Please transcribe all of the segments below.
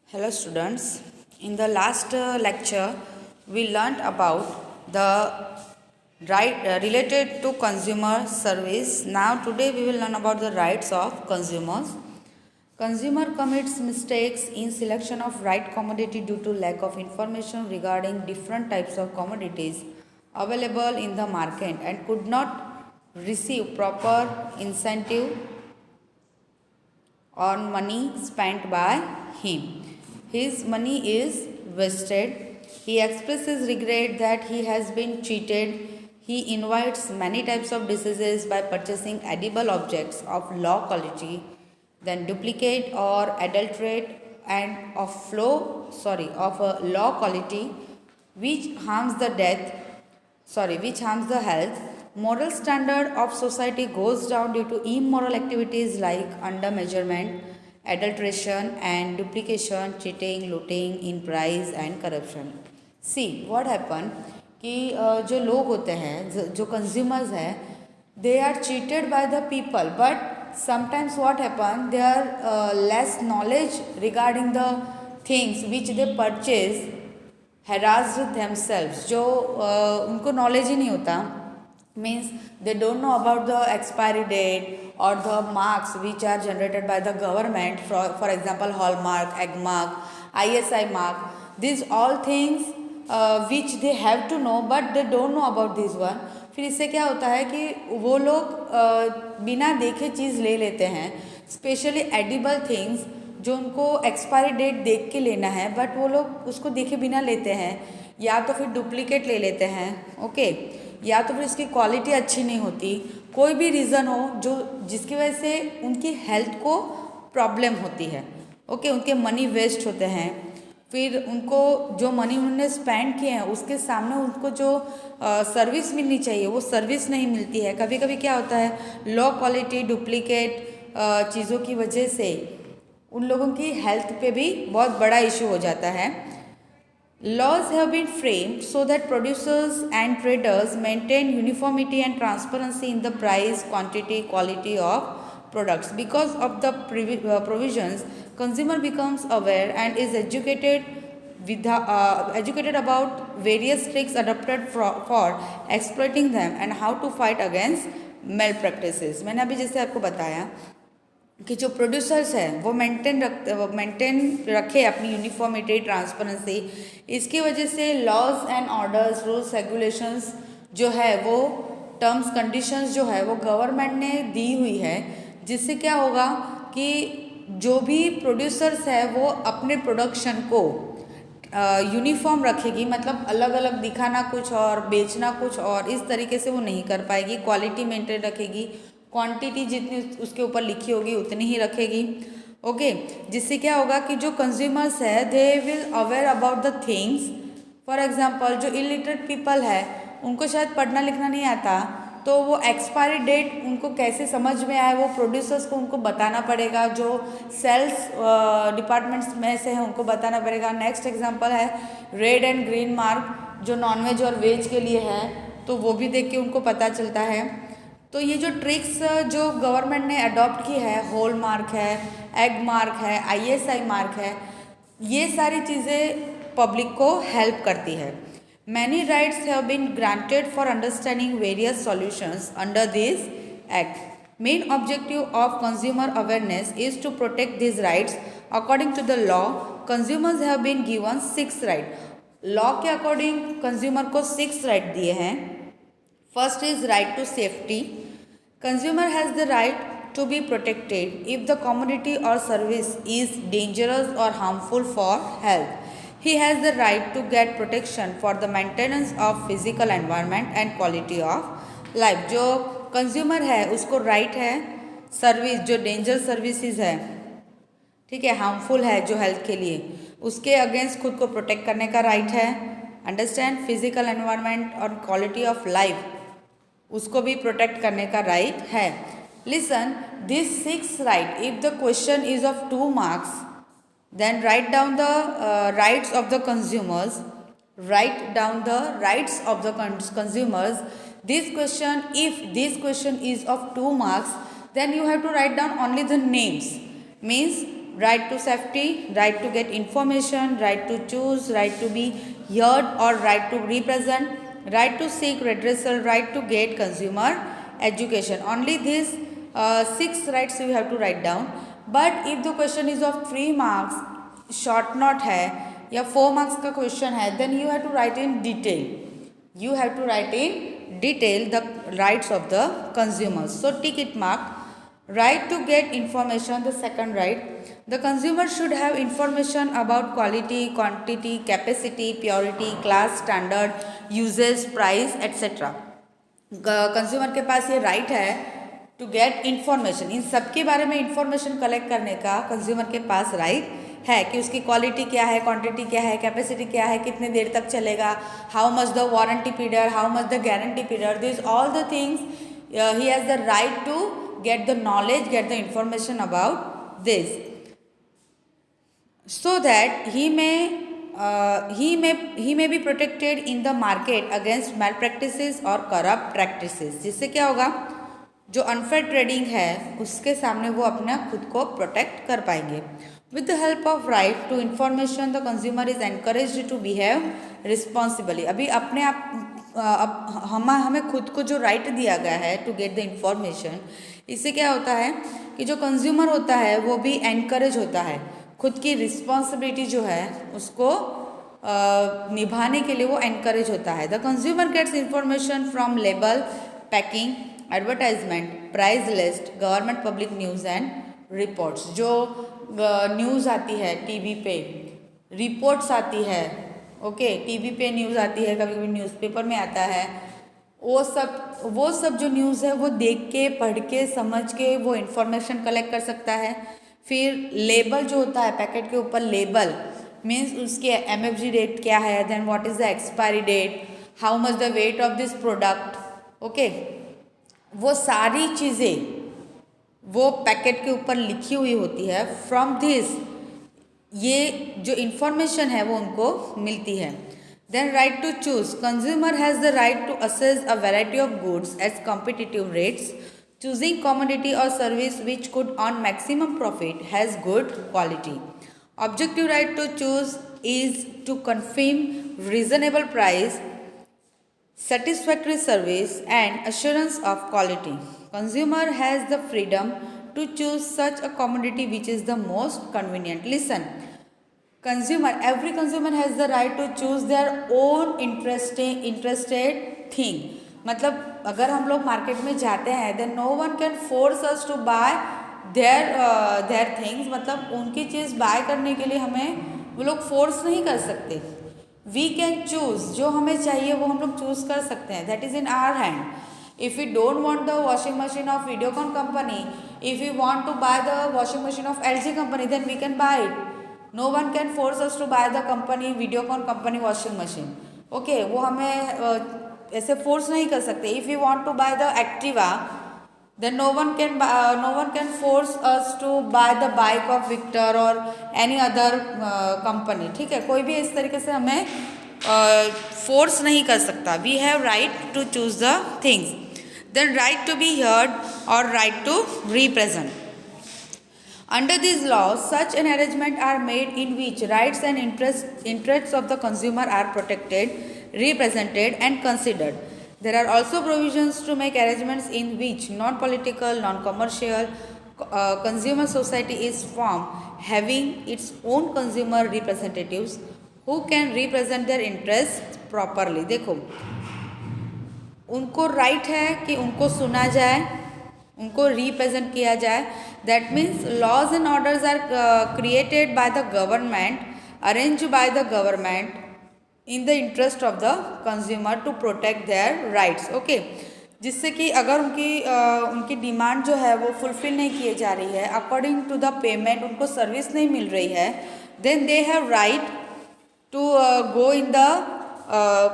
Hello students, in the last lecture we learnt about the right related to consumer service. Now today we will learn about the rights of consumers. Consumer commits mistakes in selection of right commodity due to lack of information regarding different types of commodities available in the market and could not receive proper incentive on money spent by him. His money is wasted. He expresses regret that he has been cheated. He invites many types of diseases by purchasing edible objects of low quality, then duplicate or adulterate and of a low quality, which harms which harms the health. Moral standard of society goes down due to immoral activities like under measurement, adulteration and duplication, cheating, looting in price and corruption. See what happened कि जो लोग होते हैं जो consumers हैं they are cheated by the people, but sometimes what happen, they are less knowledge regarding the things which they purchase, harassed themselves, जो उनको knowledge ही नहीं होता, means they don't know about the expiry date or the marks which are generated by the government, for example hallmark, egg mark, ISI mark, these all things which they have to know but they don't know about this one. फिर इससे क्या होता है कि वो लोग बिना देखे चीज़ ले लेते हैं, स्पेशली एडिबल थिंग्स जो उनको एक्सपायरी डेट देख के लेना है बट वो लोग उसको देखे बिना लेते हैं, या तो फिर डुप्लीकेट ले लेते हैं, ओके, या तो फिर इसकी क्वालिटी अच्छी नहीं होती, कोई भी रीज़न हो जो जिसकी वजह से उनकी हेल्थ को प्रॉब्लम होती है, ओके, उनके मनी वेस्ट होते हैं, फिर उनको जो मनी उन्होंने स्पेंड किए हैं उसके सामने उनको जो सर्विस मिलनी चाहिए वो सर्विस नहीं मिलती है. कभी कभी क्या होता है लो क्वालिटी डुप्लीकेट चीज़ों की वजह से उन लोगों की हेल्थ पे भी बहुत बड़ा इशू हो जाता है. Laws have been framed so that producers and traders maintain uniformity and transparency in the price, quantity, quality of products. Because of the provisions, consumer becomes aware and is educated about various tricks adopted for exploiting them and how to fight against malpractices. मैंने अभी जैसे आपको बताया कि जो producers हैं वो maintain रखे अपनी यूनिफॉर्मिटी, ट्रांसपेरेंसी, इसकी वजह से laws and orders, rules, regulations जो है वो टर्म्स कंडीशंस जो है वो गवर्नमेंट ने दी हुई है, जिससे क्या होगा कि जो भी प्रोड्यूसर्स है वो अपने प्रोडक्शन को यूनिफॉर्म रखेगी, मतलब अलग अलग दिखाना कुछ और बेचना कुछ और, इस तरीके से वो नहीं कर पाएगी. क्वालिटी मेंटेन रखेगी, क्वांटिटी जितनी उसके ऊपर लिखी होगी उतनी ही रखेगी, ओके, जिससे क्या होगा कि जो कंज्यूमर्स है they will aware about the things. For example जो इलिटरेट पीपल है उनको शायद पढ़ना लिखना नहीं आता, तो वो एक्सपायरी डेट उनको कैसे समझ में आए वो प्रोड्यूसर्स को उनको बताना पड़ेगा, जो सेल्स डिपार्टमेंट्स में से है उनको बताना पड़ेगा. नेक्स्ट एग्जांपल है रेड एंड ग्रीन मार्क जो नॉनवेज और वेज के लिए है, तो वो भी देख के उनको पता चलता है. तो ये जो ट्रिक्स जो गवर्नमेंट ने अडॉप्ट की है, होल मार्क है, एग मार्क है, ISI मार्क है, ये सारी चीज़ें पब्लिक को हेल्प करती है. Many rights have been granted for understanding various solutions under this act. Main objective of consumer awareness is to protect this rights. According to the law consumers have been given 6 right. Law के according consumer को 6 right दिए हैं. First is right to safety. Consumer has the right to be protected if the commodity or service is dangerous or harmful for health. He has the right to get protection for the maintenance of physical environment and quality of life. जो consumer है उसको right है service जो danger services है, ठीक है, harmful है जो हेल्थ के लिए, उसके अगेंस्ट खुद को प्रोटेक्ट करने का राइट है. अंडरस्टैंड, फिजिकल एनवायरनमेंट और क्वालिटी ऑफ लाइफ उसको भी प्रोटेक्ट करने का राइट है. Listen this 6 right. If the question is of 2 marks then write down the rights of the consumers. Write down the rights of the consumers. This question, if this question is of 2 marks then you have to write down only the names, means right to safety, right to get information, right to choose, right to be heard or right to represent, right to seek redressal, right to get consumer education. Only these 6 rights you have to write down. But if the question is of 3 marks, short note है या 4 marks का question है, then you have to write in detail. You have to write in detail the rights of the consumers. So tick it mark. Right to get information, the second right. The consumer should have information about quality, quantity, capacity, purity, class, standard, uses, price, etc. Consumer के पास ये right है to get information, इन सब के बारे में information collect करने का consumer के पास राइट है कि उसकी क्वालिटी क्या है, क्वांटिटी क्या है, कैपेसिटी क्या है, कितने देर तक चलेगा, how much the warranty period, how much the guarantee period, this all the things he has the right to get the knowledge, get the information about this, so that he may be protected in the market against malpractices or corrupt practices. जिससे क्या होगा, जो unfair trading है उसके सामने वो अपना खुद को प्रोटेक्ट कर पाएंगे. With the help of right to information, the consumer is encouraged to behave responsibly. अभी अपने आप हमें खुद को जो राइट दिया गया है टू गेट द इंफॉर्मेशन, इससे क्या होता है कि जो कंज्यूमर होता है वो भी एनकरेज होता है खुद की रिस्पॉन्सिबिलिटी जो है उसको निभाने के लिए वो एनकरेज होता है. The consumer gets information from label, packing, advertisement, price list, government public news and reports. जो न्यूज़ आती है टीवी पे, रिपोर्ट्स आती है, ओके, टीवी पे न्यूज़ आती है, कभी कभी न्यूज़पेपर में आता है, वो सब जो न्यूज़ है वो देख के, पढ़ के, समझ के वो इन्फॉर्मेशन कलेक्ट कर सकता है. फिर लेबल जो होता है, पैकेट के ऊपर लेबल मीन्स उसके MFG डेट क्या है, then what is the expiry date, how much the weight of this product, okay, वो सारी चीज़ें वो पैकेट के ऊपर लिखी हुई होती है. फ्रॉम दिस ये जो इन्फॉर्मेशन है वो उनको मिलती है. Then right to choose. Consumer has the right to assess a variety of goods at competitive rates. Choosing commodity or service which could earn maximum profit has good quality. Objective right to choose is to confirm reasonable price, satisfactory service and assurance of quality. Consumer has the freedom to choose such a commodity which is the most convenient. Listen. Every consumer has the right to choose their own interested thing. मतलब अगर हम लोग market में जाते हैं then no one can force us to buy their things. मतलब उनकी चीज़ bye करने के लिए हमें वो लोग फोर्स नहीं कर सकते. We can choose, जो हमें चाहिए वो हम लोग चूज़ कर सकते हैं. That is in our hand. If we don't want the washing machine of Videocon company, if we want to buy the washing machine of LG company, then we can buy it. No one can force us to buy the company Videocon company washing machine. Okay, वो हमें ऐसे force नहीं कर सकते. If we want to buy the Activa, then no one can force us to buy the bike of Victor or any other company. ठीक है, कोई भी इस तरीके से हमें फोर्स नहीं कर सकता. We have right to choose the things. Then right to be heard or right to represent. Under these laws, such an arrangement are made in which rights and interests of the consumer are protected, represented and considered. There are also provisions to make arrangements in which non-political, non-commercial consumer society is formed, having its own consumer representatives who can represent their interests properly. देखो, उनको right है कि उनको सुना जाए, उनको represent किया जाए. That means laws and orders are created by the government, arrange by the government in the interest of the consumer to protect their rights. Okay, जिससे कि अगर उनकी डिमांड जो है वो फुलफिल नहीं किए जा रही है, अकॉर्डिंग टू द पेमेंट उनको सर्विस नहीं मिल रही है, then they have right to go in the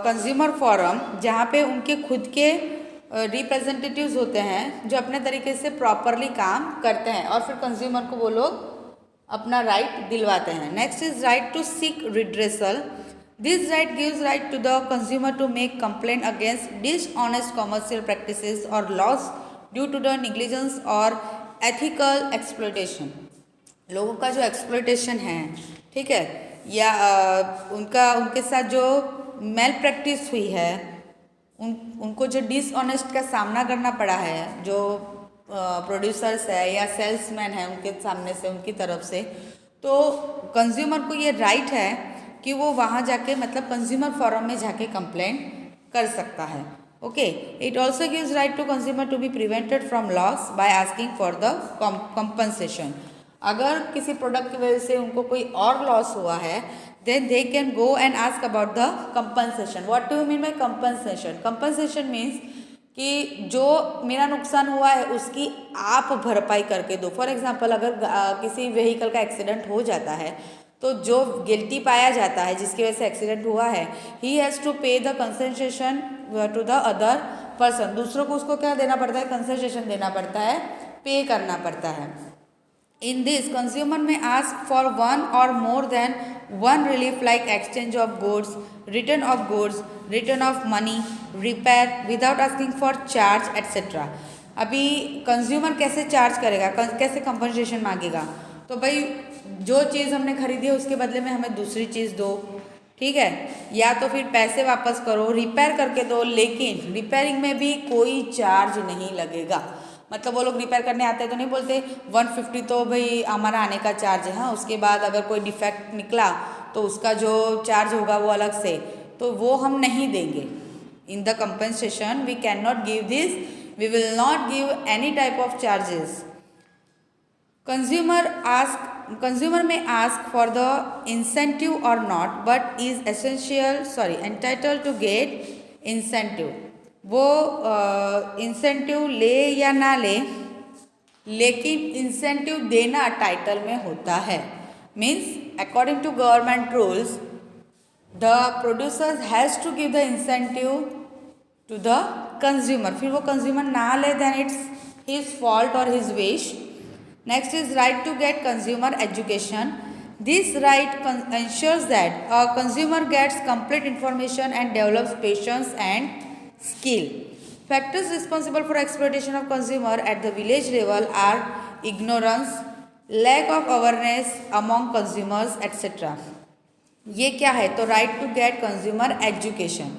consumer forum, जहाँ पे उनके खुद के रिप्रेजेंटेटिव्स होते हैं जो अपने तरीके से प्रॉपरली काम करते हैं और फिर कंज्यूमर को वो लोग अपना राइट दिलवाते हैं. Next is right to seek redressal. This right gives right to the consumer to make complaint against dishonest commercial practices और loss due to the negligence और एथिकल एक्सप्लॉयटेशन. लोगों का जो एक्सप्लॉयटेशन है, ठीक है, या उनके साथ जो मेल प्रैक्टिस हुई है, उनको जो डिसऑनेस्ट का सामना करना पड़ा है, जो प्रोड्यूसर्स है या सेल्समैन है उनके सामने से, उनकी तरफ से, तो कंज्यूमर को ये राइट है कि वो वहाँ जाके मतलब कंज्यूमर फोरम में जाके कंप्लेंट कर सकता है. Okay, it also gives right to consumer to be prevented from loss by asking for the compensation. अगर किसी प्रोडक्ट की वजह से उनको कोई और लॉस हुआ है, then they can go and ask about the compensation. What do you mean by compensation? Compensation means कि जो मेरा नुकसान हुआ है उसकी आप भरपाई करके दो. फॉर एग्जांपल, अगर किसी व्हीकल का एक्सीडेंट हो जाता है तो जो गिल्टी पाया जाता है जिसकी वजह से एक्सीडेंट हुआ है, he has to pay the concession to the other person. दूसरों को उसको क्या देना पड़ता है? कंसेशन देना पड़ता है, पे करना पड़ता है. In this, consumer may ask for one or more than one relief like exchange of goods, return of money, repair without asking for charge, etc. अभी कंज्यूमर कैसे चार्ज करेगा, कैसे कंपनसेशन मांगेगा? तो भाई जो चीज़ हमने खरीदी है उसके बदले में हमें दूसरी चीज़ दो, ठीक है, या तो फिर पैसे वापस करो, रिपेयर करके दो, लेकिन रिपेयरिंग में भी कोई चार्ज नहीं लगेगा. मतलब वो लोग रिपेयर करने आते हैं तो नहीं बोलते 150 तो भाई हमारा आने का चार्ज है, हाँ, उसके बाद अगर कोई डिफेक्ट निकला तो उसका जो चार्ज होगा वो अलग से, तो वो हम नहीं देंगे. In the compensation we can not give this, we will not give any type of charges. Consumer may ask for the incentive or not, but is entitled to get incentive. वो इंसेंटिव ले या ना ले, लेकिन incentive देना title में होता है. Means according to government rules the producers has to give the incentive to the consumer. फिर वो कंज्यूमर ना ले, देन इट्स हिज फॉल्ट और his wish. Next is right to get consumer education. This right ensures that a consumer gets complete information and develops patience and skill. Factors responsible for exploitation of consumer at the village level are ignorance, lack of awareness among consumers, etc. ये क्या है? तो right to get consumer education.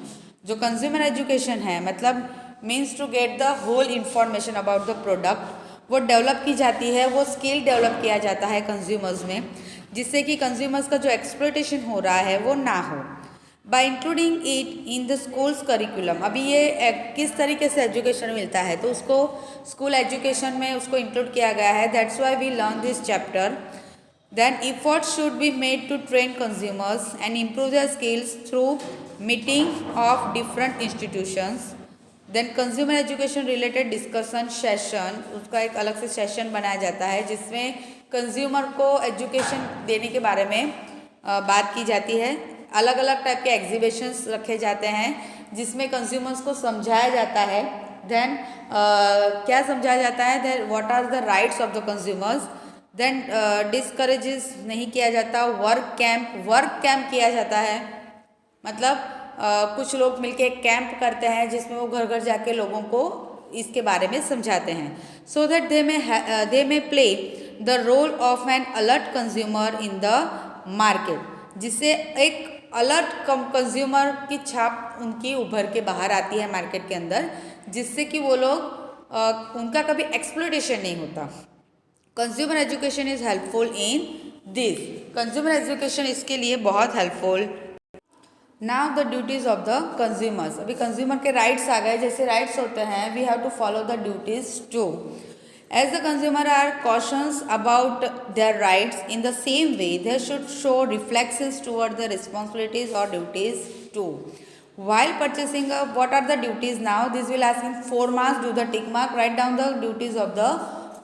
जो consumer education है मतलब means to get the whole information about the product, वो develop की जाती है, वो स्किल डेवलप किया जाता है कंज्यूमर्स में, जिससे कि कंज्यूमर्स का जो एक्सप्लॉयटेशन हो रहा है वो ना हो. Bye including it in the schools curriculum. अभी ये किस तरीके से एजुकेशन मिलता है, तो उसको स्कूल एजुकेशन में उसको इंक्लूड किया गया है. That's why we learn this chapter. Then efforts should be made to train consumers and improve their skills through meeting of different institutions. Then consumer education related discussion session, उसका एक अलग से session बनाया जाता है जिसमें कंज्यूमर को education देने के बारे में बात की जाती है. अलग अलग टाइप के एग्जीबिशंस रखे जाते हैं जिसमें कंज्यूमर्स को समझाया जाता है. देन क्या समझाया जाता है? Then what are the rights of the consumers. Then discourages नहीं किया जाता. वर्क कैंप किया जाता है. मतलब कुछ लोग मिलके एक कैंप करते हैं जिसमें वो घर घर जाके लोगों को इसके बारे में समझाते हैं. So that they may play the role of an alert consumer in the market, जिससे एक अलर्ट कंज्यूमर की छाप उनकी उभर के बाहर आती है मार्केट के अंदर, जिससे कि वो लोग उनका कभी एक्सप्लॉयटेशन नहीं होता. Consumer education is helpful in this. Consumer education इसके लिए बहुत helpful. Now the duties of the consumers. अभी कंज्यूमर के राइट्स आ गए. जैसे राइट्स होते हैं, we have to follow the duties too. As the consumer are cautious about their rights, in the same way they should show reflexes toward the responsibilities or duties too. While purchasing, what are the duties now? This will ask in 4 marks. Do the tick mark. Write down the duties of the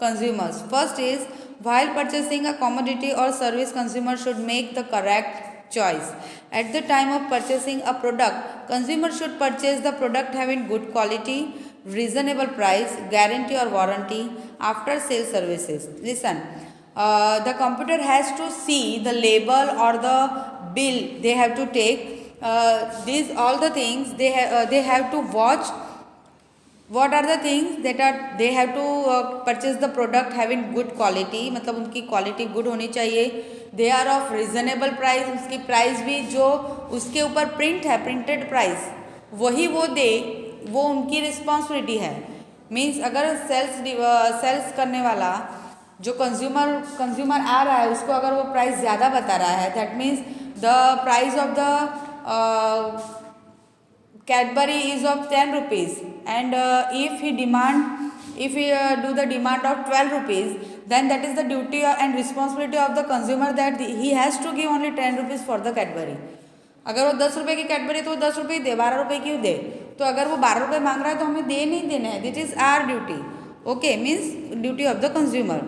consumers. First is, while purchasing a commodity or service, consumer should make the correct choice. At the time of purchasing a product, consumer should purchase the product having good quality, reasonable price, guarantee or warranty, after sale services. Listen, the computer has to see the label or the bill they have to take. These all the things they have to watch what are the things that are they have to purchase the product having good quality, मतलब उनकी quality good होनी चाहिए. They are of reasonable price, उसकी price भी जो उसके ऊपर print है, प्रिंटेड प्राइस वही वो दे, वो उनकी रिस्पॉन्सिबिलिटी है. मीन्स अगर सेल्स करने वाला जो कंज्यूमर आ रहा है उसको अगर वो प्राइस ज़्यादा बता रहा है, that means the price of the Cadbury is of 10 rupees, and if he do the demand of 12 rupees, then that is the duty and responsibility of the consumer that he has to give only 10 rupees for the Cadbury. अगर वो 10 रुपये की Cadbury तो वो 10 रुपये दे, 12 रुपये क्यों दे? तो अगर वो 12 रुपये मांग रहा है तो हमें दे नहीं देना है. That is our duty. Okay, means duty of the consumer.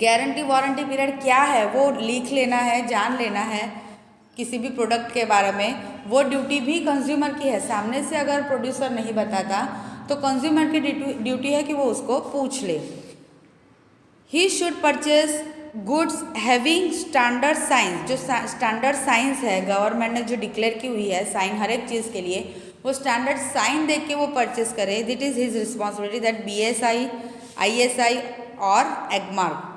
Guarantee warranty period क्या है वो लिख लेना है, जान लेना है किसी भी प्रोडक्ट के बारे में. वो ड्यूटी भी कंज्यूमर की है. सामने से अगर प्रोड्यूसर नहीं बताता तो कंज्यूमर की ड्यूटी है कि वो उसको पूछ ले. He should purchase goods having standard science. जो स्टैंडर्ड साइंस है गवर्नमेंट ने जो डिक्लेयर की हुई है साइन हर एक चीज़ के लिए, वो स्टैंडर्ड साइन देख के वो परचेज करे. That is his responsibility that BSI, ISI और Agmark.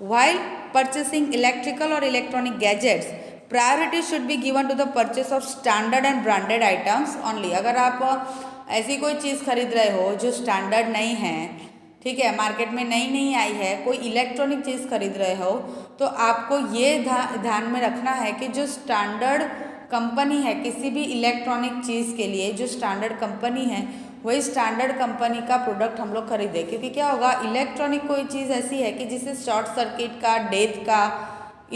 while purchasing electrical or electronic gadgets, priority should be given to the purchase of standard and branded items only. अगर आप ऐसी कोई चीज़ खरीद रहे हो जो स्टैंडर्ड नहीं है, ठीक है, मार्केट में नई आई है, कोई इलेक्ट्रॉनिक चीज़ खरीद रहे हो, तो आपको ये ध्यान में रखना है कि जो स्टैंडर्ड कंपनी है किसी भी इलेक्ट्रॉनिक चीज़ के लिए, जो स्टैंडर्ड कंपनी है वही स्टैंडर्ड कंपनी का प्रोडक्ट हम लोग खरीदें. क्योंकि क्या होगा, इलेक्ट्रॉनिक कोई चीज़ ऐसी है कि जिससे शॉर्ट सर्किट का, डेथ का,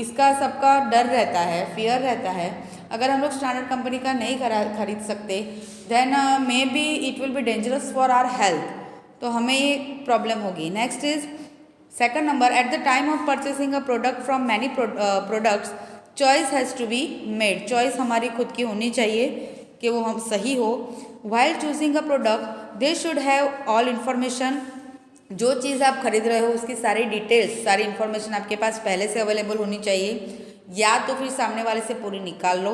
इसका सबका डर रहता है, फियर रहता है. अगर हम लोग स्टैंडर्ड कंपनी का नहीं खरीद सकते, then may be it will be dangerous for our health. तो हमें ये प्रॉब्लम होगी. Next is second number, at the time of purchasing a product from many products, choice has to be made. Choice हमारी खुद की होनी चाहिए कि वो हम सही हो. While choosing a product they should have all information. जो चीज़ आप खरीद रहे हो उसकी सारी डिटेल्स, सारी इन्फॉर्मेशन आपके पास पहले से अवेलेबल होनी चाहिए, या तो फिर सामने वाले से पूरी निकाल लो.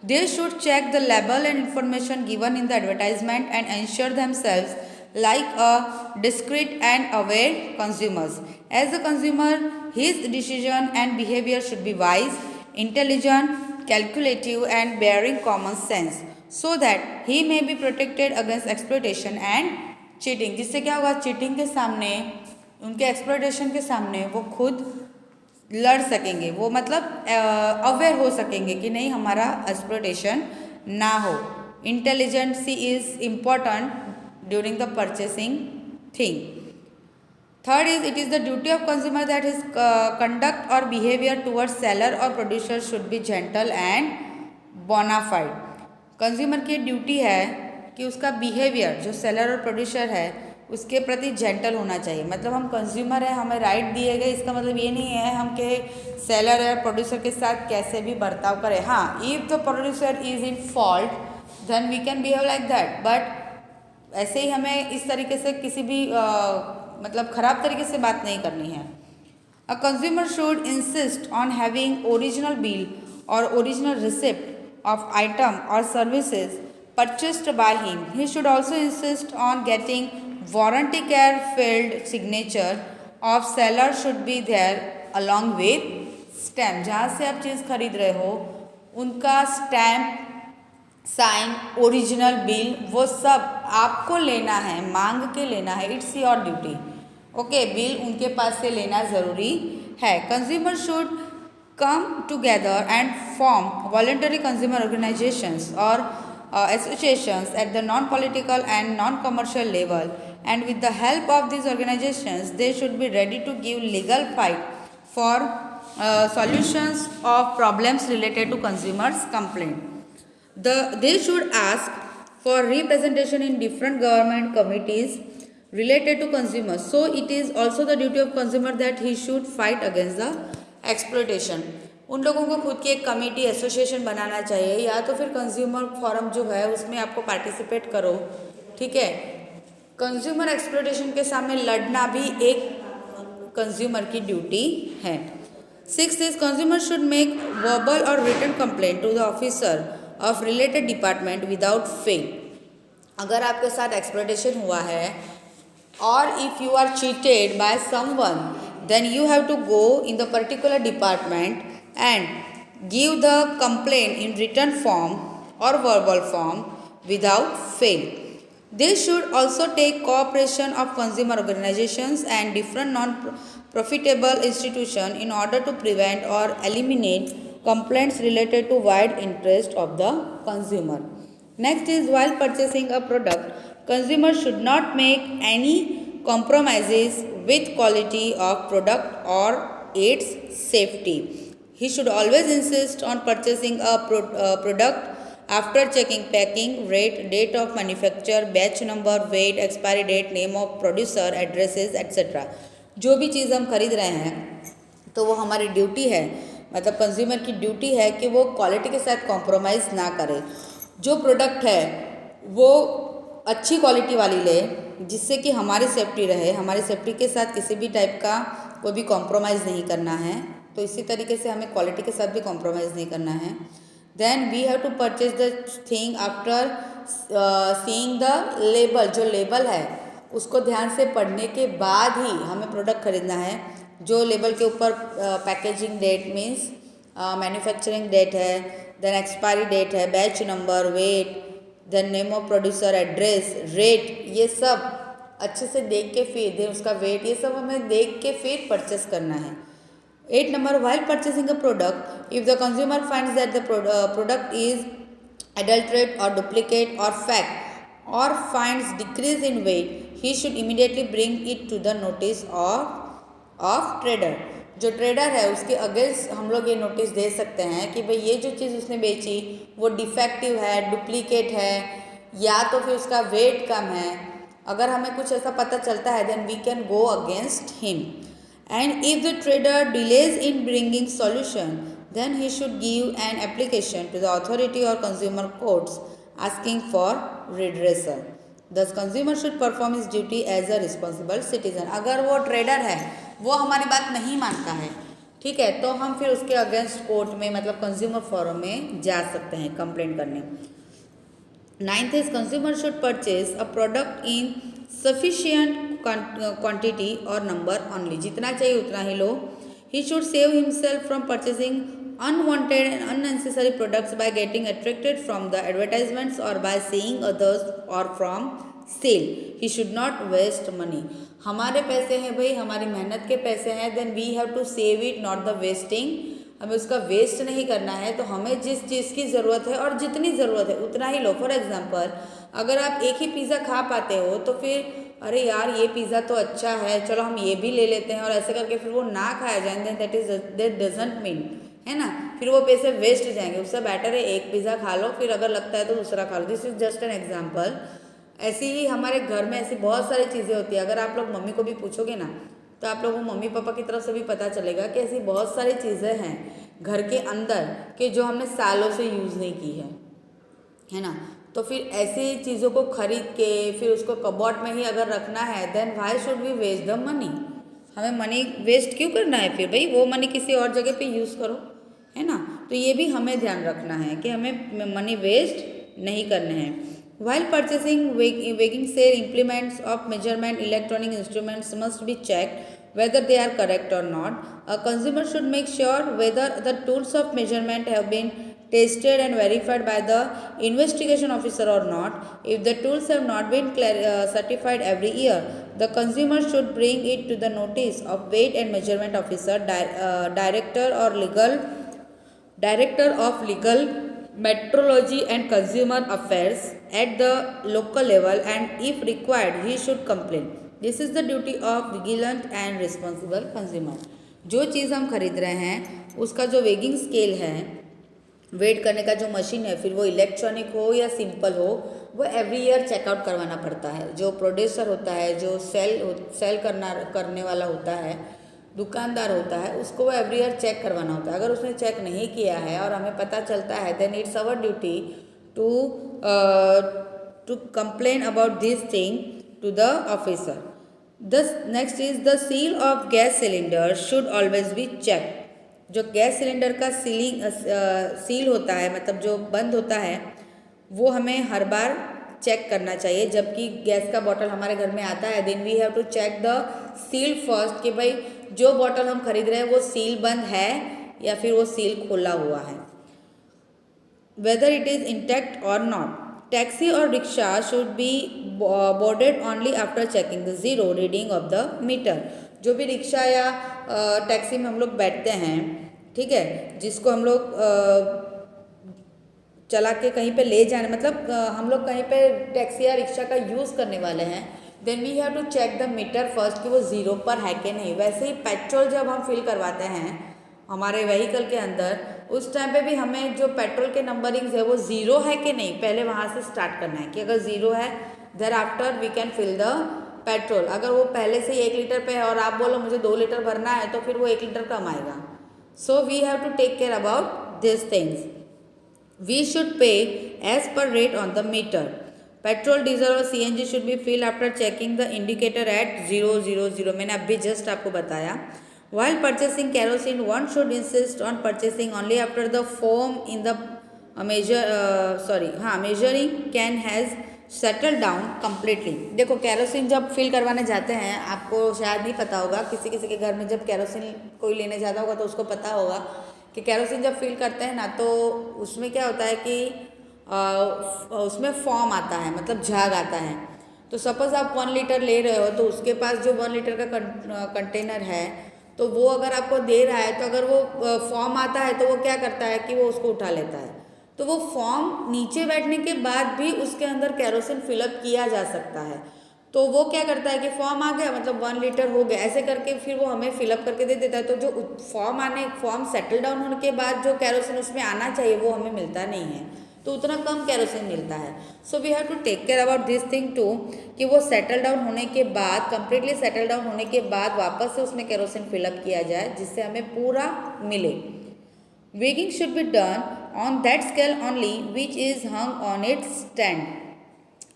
They should check the label and information given in the advertisement and ensure themselves like a discreet and aware consumers. As a consumer, his decision and behavior should be wise, intelligent, calculative and bearing common sense, so that he may be protected against exploitation and cheating. जिससे क्या होगा, cheating के सामने, उनके exploitation के सामने वो खुद लड़ सकेंगे. वो मतलब अवेयर हो सकेंगे कि नहीं हमारा एक्सप्लॉयटेशन ना हो. Intelligency is important during the purchasing thing. Third is, it is the duty of consumer that his conduct or behavior towards seller or producer should be gentle and bona fide. Consumer की duty है कि उसका behaviour, जो seller और producer है उसके प्रति gentle होना चाहिए. मतलब हम कंज्यूमर है, हमें राइट दिए गए, इसका मतलब ये नहीं है हम के सेलर या प्रोड्यूसर के साथ कैसे भी बर्ताव करें. हाँ, if the producer is in fault then we can behave like that, but ऐसे ही हमें इस तरीके से किसी भी मतलब ख़राब तरीके से बात नहीं करनी है. A consumer should insist on having original bill और ओरिजिनल रिसिप्ट ऑफ आइटम और services purchased by him. He should also insist on getting warranty care field signature of seller should be there along with stamp. जहाँ से आप चीज़ खरीद रहे हो उनका stamp, sign, original bill, वो सब आपको लेना है, मांग के लेना है. It's your duty. Okay, bill उनके पास से लेना ज़रूरी है. Consumer should come together and form voluntary consumer organisations और associations at the non-political and non-commercial level, and with the help of these organizations they should be ready to give legal fight for solutions of problems related to consumers complaint. They should ask for representation in different government committees related to consumers. So it is also the duty of consumer that he should fight against the exploitation. उन लोगों को खुद की एक committee, association बनाना चाहिए, या तो फिर कंज्यूमर फोरम जो है उसमें आपको पार्टिसिपेट करो. ठीक है, कंज्यूमर एक्सप्लॉयटेशन के सामने लड़ना भी एक कंज्यूमर की ड्यूटी है. 6 is consumer should make verbal or written complaint to the officer of related department without fail. अगर आपके साथ एक्सप्लॉइटेशन हुआ है or if you are cheated by someone, then you have to go in the particular department and give the complaint in written form or verbal form without fail. They should also take cooperation of consumer organizations and different non-profitable institutions in order to prevent or eliminate complaints related to wide interest of the consumer. Next is, while purchasing a product, consumers should not make any compromises with quality of product or its safety. He should always insist on purchasing a product after checking packing, rate, date of manufacture, batch number, weight, expiry date, name of producer, addresses, etc. जो भी चीज़ हम खरीद रहे हैं तो वो हमारी duty है, मतलब कंज्यूमर की ड्यूटी है कि वो क्वालिटी के साथ कॉम्प्रोमाइज़ ना करे। जो प्रोडक्ट है वो अच्छी क्वालिटी वाली ले जिससे कि हमारी सेफ्टी रहे, हमारी सेफ्टी के साथ किसी भी टाइप का कोई भी कॉम्प्रोमाइज़ नहीं करना है। तो इसी तरीके से हमें क्वालिटी के साथ भी कॉम्प्रोमाइज़ नहीं करना है। Then we have to purchase the thing after seeing the label. जो लेबल है उसको ध्यान से पढ़ने के बाद ही हमें प्रोडक्ट खरीदना है। जो लेबल के ऊपर packaging date means manufacturing date है, देन एक्सपायरी डेट है, batch number, weight, then name of producer, address, rate, ये सब अच्छे से देख के फिर देन उसका वेट, ये सब हमें देख के फिर परचेस करना है। 8 number, while purchasing a product, if the consumer finds that the product is adulterate or duplicate or fake or finds decrease in weight, he should immediately bring it to the notice of trader. जो trader है उसके against हम लोग ये notice दे सकते हैं कि भाई ये जो चीज़ उसने बेची वो डिफेक्टिव है, डुप्लीकेट है या तो फिर उसका वेट कम है। अगर हमें कुछ ऐसा पता चलता है then we can go against him. And if the trader delays in bringing solution, then he should give an application to the authority or consumer courts asking for redressal. Thus, consumer should perform his duty as a responsible citizen. अगर वो trader है वो हमारी बात नहीं मानता है, ठीक है, तो हम फिर उसके अगेंस्ट कोर्ट में मतलब कंज्यूमर फोरम में जा सकते हैं कंप्लेंट करने। 9th is, consumer should purchase a product in sufficient quantity or number only. जितना चाहिए उतना ही लो। He should save himself from purchasing unwanted and unnecessary products by getting attracted from the advertisements or by seeing others or from sale. He should not waste money. हमारे पैसे हैं भाई, हमारी मेहनत के पैसे हैं, then we have to save it, not the wasting. हमें उसका वेस्ट नहीं करना है। तो हमें जिस चीज़ की ज़रूरत है और जितनी ज़रूरत है उतना ही लो। फॉर एग्जांपल, अगर आप एक ही पिज़्ज़ा खा पाते हो तो फिर अरे यार ये पिज़्ज़ा तो अच्छा है, चलो हम ये भी ले लेते हैं, और ऐसे करके फिर वो ना खाया जाए देन दैट डजंट मीन, है ना, फिर वो पैसे वेस्ट जाएंगे। उससे बेटर है एक पिज़्ज़ा खा लो, फिर अगर लगता है तो दूसरा खा लो। This is just an example. ऐसी ही हमारे घर में ऐसी बहुत सारी चीज़ें होती है। अगर आप लोग मम्मी को भी पूछोगे ना तो आप लोगों को मम्मी पापा की तरफ से भी पता चलेगा कि ऐसी बहुत सारी चीज़ें हैं घर के अंदर कि जो हमने सालों से यूज़ नहीं की है ना। तो फिर ऐसी चीज़ों को खरीद के फिर उसको कबोर्ड में ही अगर रखना है then why should we waste the money. हमें मनी वेस्ट क्यों करना है? फिर भाई वो मनी किसी और जगह पे यूज़ करो, है ना। तो ये भी हमें ध्यान रखना है कि हमें मनी वेस्ट नहीं करने हैं। While purchasing weighing scale implements of measurement electronic instruments must be checked whether they are correct or not. A consumer should make sure whether the tools of measurement have been tested and verified by the investigation officer or not. If the tools have not been certified every year, the consumer should bring it to the notice of weight and measurement officer, director of legal metrology and consumer affairs at the local level, and if required he should complain. This is the duty of vigilant and responsible consumer. जो चीज़ हम खरीद रहे हैं उसका जो weighing scale है, wait करने का जो मशीन है, फिर वो इलेक्ट्रॉनिक हो या सिंपल हो, वो एवरी ईयर चेकआउट करवाना पड़ता है। जो प्रोड्यूसर होता है, जो सेल करने वाला होता है, दुकानदार होता है, उसको वो एवरी ईयर चेक करवाना होता है। अगर उसने चेक नहीं किया है और हमें पता चलता है then it's our duty to complain about this thing to the officer. The next is the seal of gas cylinder should always be check. जो गैस सिलेंडर का सील होता है, मतलब जो बंद होता है, वो हमें हर बार चेक करना चाहिए जबकि गैस का बॉटल हमारे घर में आता है। Then we have to check the seal first कि भाई जो बॉटल हम खरीद रहे हैं वो सील बंद है या फिर वो सील खोला हुआ है, वेदर इट इज़ इंटैक्ट और नॉट। टैक्सी और rickshaw should be boarded only after checking the zero reading of the meter. जो भी रिक्शा या टैक्सी में हम लोग बैठते हैं, ठीक है, जिसको हम लोग चला के कहीं पे ले जाने, मतलब हम लोग कहीं पे टैक्सी या रिक्शा का यूज़ करने वाले हैं, then we have to check the meter first कि वो ज़ीरो पर है कि नहीं। वैसे ही पेट्रोल जब हम फिल करवाते हैं हमारे व्हीकल के अंदर, उस टाइम पे भी हमें जो पेट्रोल के नंबरिंग्स है वो ज़ीरो है कि नहीं, पहले वहाँ से स्टार्ट करना है कि अगर ज़ीरो है thereafter we can fill the petrol. अगर वो पहले से ही 1 लीटर पे है और आप बोलो मुझे 2 लीटर भरना है तो फिर वो 1 लीटर कम आएगा। So we have to take care about this things. We should pay as per rate on the meter. Petrol, diesel और CNG should be filled after checking the indicator at 000। मैंने अभी जस्ट आपको बताया। While purchasing kerosene, one should insist on purchasing only after the foam in the measuring can has settled down completely। देखो kerosene जब fill करवाने जाते हैं, आपको शायद नहीं पता होगा, किसी किसी के घर में जब केरोसिन कोई लेने जाता होगा तो उसको पता होगा कि केरोसिन जब फिल करते हैं ना तो उसमें क्या होता है कि उसमें फॉर्म आता है, मतलब झाग आता है। तो सपोज़ आप 1 लीटर ले रहे हो तो उसके पास जो 1 लीटर का कंटेनर है तो वो अगर आपको दे रहा है तो अगर वो फॉर्म आता है तो वो क्या करता है कि वो उसको उठा लेता है। तो वो फॉर्म नीचे बैठने के बाद भी उसके अंदर केरोसिन फिलअप किया जा सकता है। तो वो क्या करता है कि फॉर्म आ गया मतलब 1 लीटर हो गया, ऐसे करके फिर वो हमें फिलअप करके दे देता है। तो जो फॉर्म सेटल डाउन होने के बाद जो केरोसिन उसमें आना चाहिए वो हमें मिलता नहीं है, तो उतना कम केरोसिन मिलता है। So we have to take care about this thing too कि वो सेटल डाउन होने के बाद, कंप्लीटली सेटल डाउन होने के बाद वापस से उसमें केरोसिन फिलअप किया जाए जिससे हमें पूरा मिले। Weighing should be done on that scale only which is hung on its stand.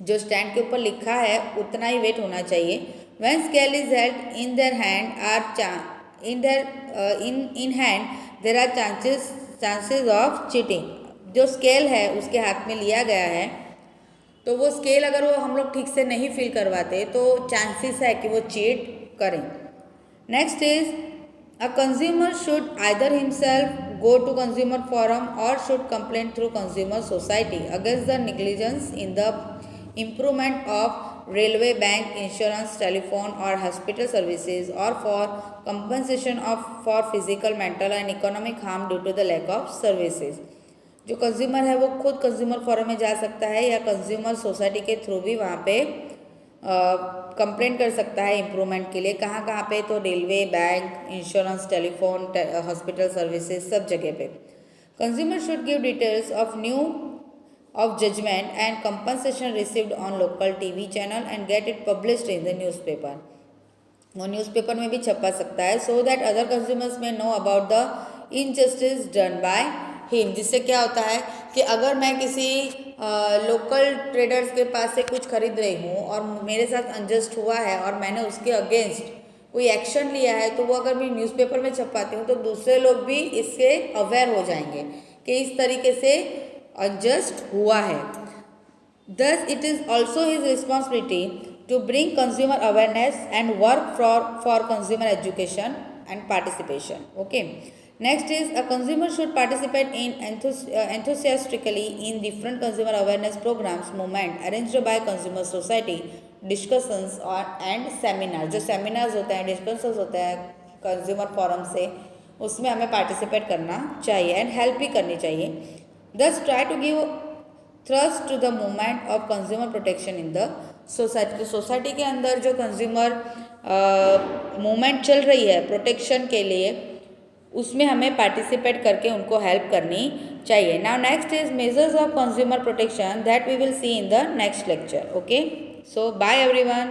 जो स्टैंड के ऊपर लिखा है उतना ही वेट होना चाहिए। When scale is held in their hand in hand there are chances of cheating. जो स्केल है उसके हाथ में लिया गया है तो वो स्केल अगर वो हम लोग ठीक से नहीं फिल करवाते तो चांसेस है कि वो चीट करें। Next is a consumer should either himself go to consumer forum or should complain through consumer society against the negligence in the improvement of railway, bank, insurance, telephone or hospital services, or for compensation for physical, mental and economic harm due to the lack of services। जो consumer है वो खुद consumer forum में जा सकता है या consumer society के थ्रू भी वहाँ पे कंप्लेंट कर सकता है इम्प्रूवमेंट के लिए। कहाँ कहाँ पे, तो railway, bank, insurance, telephone, hospital services, सब जगह पे। Consumer should give details of judgement and compensation received on local TV channel and get it published in the newspaper. वो न्यूज़पेपर में भी छपा सकता है so that other consumers may know about the injustice done by him. जिससे क्या होता है कि अगर मैं किसी लोकल ट्रेडर्स के पास से कुछ खरीद रही हूँ और मेरे साथ अनजस्ट हुआ है और मैंने उसके अगेंस्ट कोई एक्शन लिया है तो वो अगर मैं न्यूज़पेपर में छपाती हूँ तो दूसरे लोग भी इससे अवेयर हो जाएंगे कि इस तरीके से अनजस्ट हुआ है। Thus, it is also his responsibility to bring consumer awareness and work for consumer education and participation. Okay. Next is a consumer should participate in enthusiastically in different consumer awareness programs, movement arranged by consumer society, discussions and seminars। जो seminars होते हैं, discussions होते हैं consumer forum से, उसमें हमें participate करना चाहिए and help भी करनी चाहिए। Thus, try to give thrust to the movement of consumer protection in the society। तो सोसाइटी के अंदर जो कंज्यूमर मूवमेंट चल रही है प्रोटेक्शन के लिए, उसमें हमें पार्टिसिपेट करके उनको हेल्प करनी चाहिए। Now next is measures of consumer protection that we will see in the next lecture. Okay, so bye everyone.